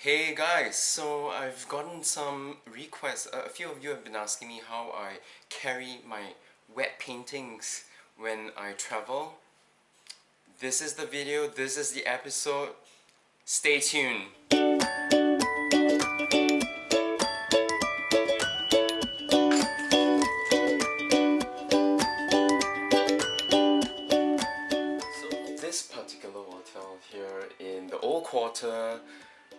Hey guys, so I've gotten some requests. A few of you have been asking me how I carry my wet paintings when I travel. This is the video, this is the episode. Stay tuned. So this particular hotel here in the Old Quarter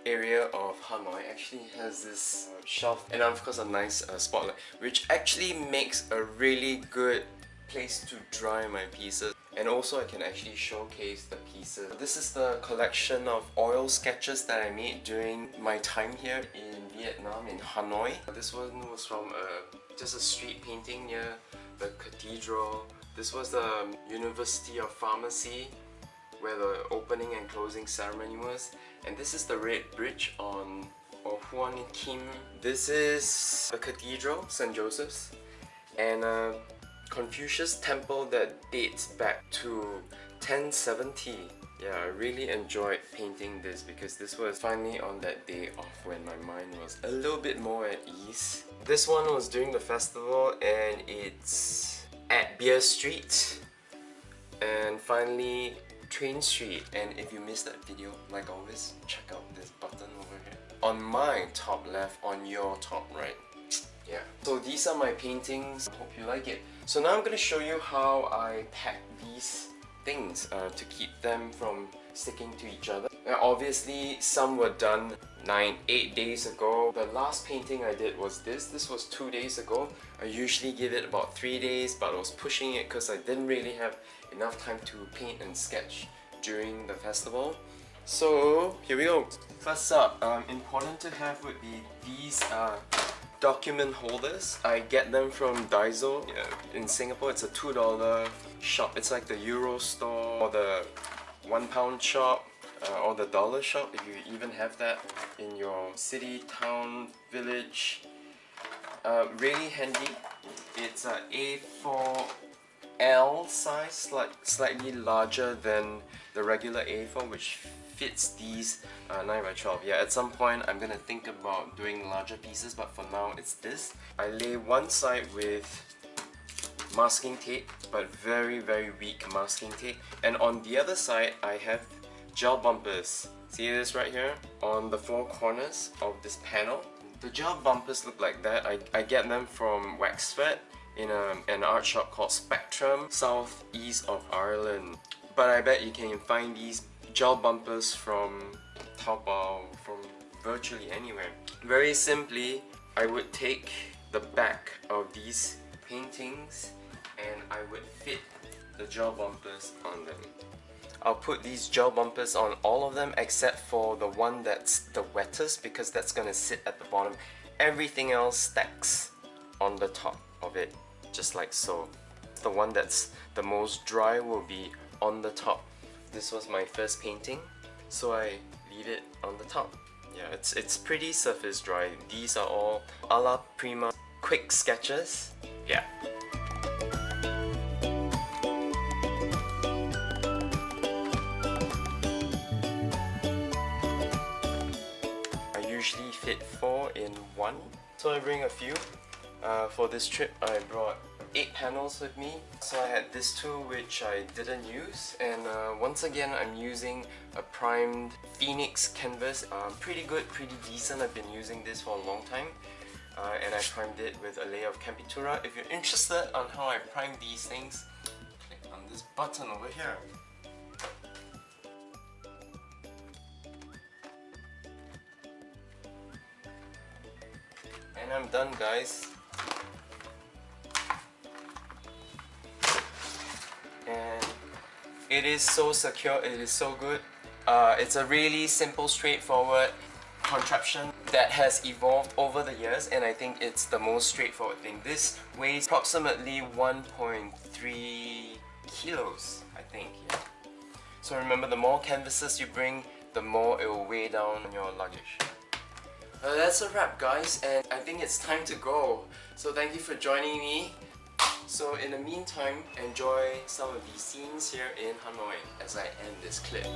area of Hanoi actually has this shelf and of course a nice spotlight, which actually makes a really good place to dry my pieces, and also I can actually showcase the pieces. This is the collection of oil sketches that I made during my time here in Vietnam, in Hanoi. This one was from just a street painting near the cathedral. This was the University of Pharmacy, where the opening and closing ceremony was. And this is the Red Bridge on Huan Kim. This is the Cathedral, St. Joseph's, and a Confucius temple that dates back to 1070. Yeah, I really enjoyed painting this because this was finally on that day off when my mind was a little bit more at ease. This one was during the festival and it's at Beer Street. And finally, Train Street. And if you missed that video, like always, check out this button over here on my top left, on your top right. Yeah, so these are my paintings. Hope you like it. So now I'm going to show you how I pack these things to keep them from sticking to each other. Now obviously some were done 8 days ago. The last painting I did was this was 2 days ago. I usually give it about 3 days, but I was pushing it because I didn't really have enough time to paint and sketch during the festival. So here we go. First up, important to have would be these document holders. I get them from Daiso. In Singapore it's a $2 shop. It's like the Euro store or the £1 shop or the dollar shop, if you even have that in your city, town, village. Really handy. It's a A4L size, slightly larger than the regular A4, which fits these 9x12. Yeah, at some point I'm gonna think about doing larger pieces, but for now it's this. I lay one side with masking tape, but very weak masking tape, and on the other side I have gel bumpers. See this right here on the 4 corners of this panel? The gel bumpers look like that. I get them from Wexford in an art shop called Spectrum, southeast of Ireland. But I bet you can find these gel bumpers from Taobao, from virtually anywhere. Very simply, I would take the back of these paintings and I would fit the gel bumpers on them. I'll put these gel bumpers on all of them except for the one that's the wettest, because that's gonna sit at the bottom. Everything else stacks on the top of it, just like so. The one that's the most dry will be on the top. This was my first painting, so I leave it on the top. Yeah, it's pretty surface dry. These are all a la prima quick sketches. Yeah. I usually fit 4 in one, so I bring a few. For this trip I brought 8 panels with me, so I had this tool which I didn't use, and once again I'm using a primed Phoenix canvas. Pretty good, pretty decent. I've been using this for a long time, and I primed it with a layer of Campitura. If you're interested on how I prime these things, click on this button over here. And I'm done, guys. And it is so secure, it is so good. It's a really simple, straightforward contraption that has evolved over the years, and I think it's the most straightforward thing. This weighs approximately 1.3 kilos, I think. Yeah. So remember, the more canvases you bring, the more it will weigh down on your luggage. That's a wrap, guys, and I think it's time to go. So thank you for joining me. So in the meantime, enjoy some of these scenes here in Hanoi as I end this clip.